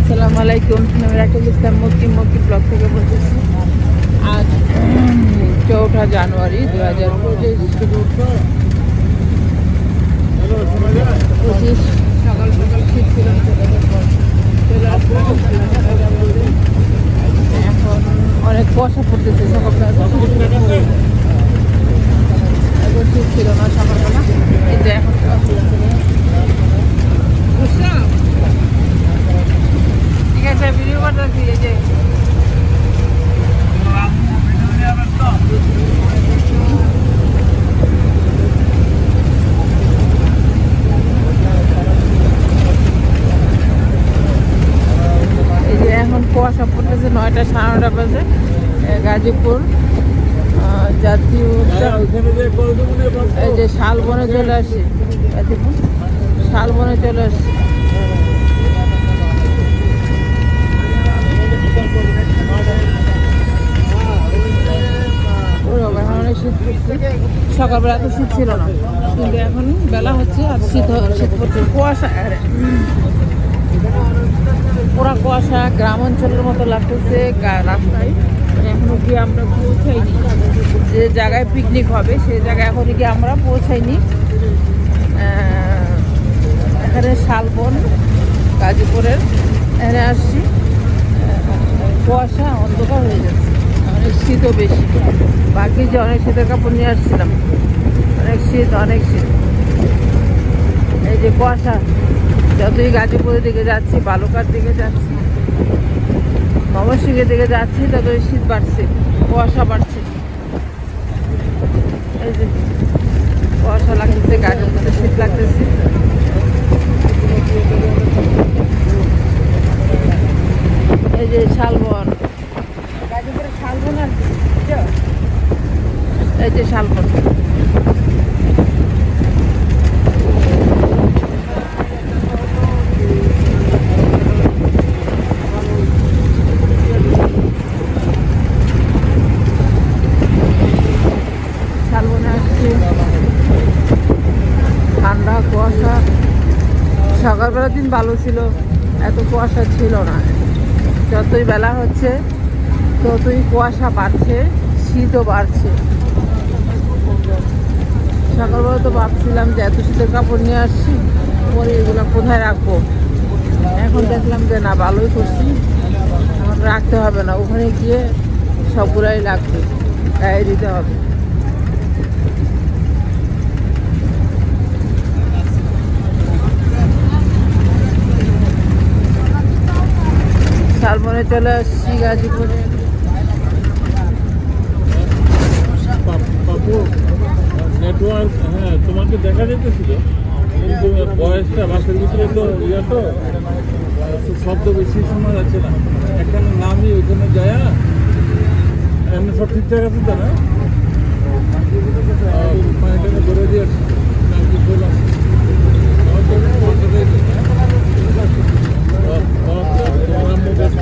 আসসালামু আলাইকুম। আমি রাকিব ইসলাম মক্কি ব্লগ থেকে বলতেছি। আজ 4 জানুয়ারি 2025। সকাল সকাল শীত ছিল, এখন অনেক কুয়াশা পড়তেছে। সকালবেলা শীত ছিল না সকালবেলা, কিন্তু এখন ঠিক আছে। ভিডিও করতেছি। এই যে এখন কুয়াশা পড়তেছে, 9টা 9:30 বাজে। গাজীপুর জাতীয় উদ্যান, এই যে শালবনে চলে আসছি। গাজীপুর শালবনে চলে আসছি। সকালবেলা তো শীত ছিল না, কিন্তু এখন বেলা হচ্ছে আর শীত পড়ছে। কুয়াশা, পুরা কুয়াশা, গ্রাম অঞ্চলের মতো লাগতেছে রাস্তায়। এখনো গিয়ে আমরা পৌঁছাইনি যে জায়গায় পিকনিক হবে, সেই জায়গায় এখনো গিয়ে আমরা পৌঁছাইনি। এখানে শালবন গাজীপুরের, এখানে আসছি। কুয়াশা, অন্ধকার হয়ে যাচ্ছে, অনেক শীতও বেশি। বাকি যে অনেক শীতের কাপড় নিয়ে আসছিলাম, অনেক শীত। এই যে কুয়াশা, যতই গাজীপুরের দিকে যাচ্ছি, বালুকার দিকে যাচ্ছি, ময়মনসিংহের দিকে যাচ্ছি, ততই শীত বাড়ছে, কুয়াশা বাড়ছে। এই যে কুয়াশা লাগতেছে, গাড়ির মধ্যে শীত লাগতেছে। এই যে শালবন, গাজীপুরের শালবন, আর এই যে শালবন। ঠান্ডা, কুয়াশা। সকালবেলার দিন ভালো ছিল, এত কুয়াশা ছিল না। যতই বেলা হচ্ছে ততই কুয়াশা বাড়ছে, শীতও বাড়ছে। সকালবেলা তো ভাবছিলাম যে এত শীতের কাপড় নিয়ে আসছি, পরে এগুলো কোথায় রাখবো। এখন দেখলাম যে না, ভালোই করছি, এখন রাখতে হবে না, ওখানে গিয়ে সবগুলাই লাগবে, গায়ে দিতে হবে। শালবনে চলে আসছি, গাজীপুরে। নেটওয়ার্ক, হ্যাঁ তোমাকে দেখা যেতেছিল, কিন্তু বয়সটা বাসের ভিতরে তো তো শব্দ বেশি শোনা যাচ্ছে না। এখানে নামই ওখানে যায়, এমনি সব ঠিকঠাক আছে তো না? পানিটাকে ধরে দিয়ে নাকি বললাম ব্যস্ত।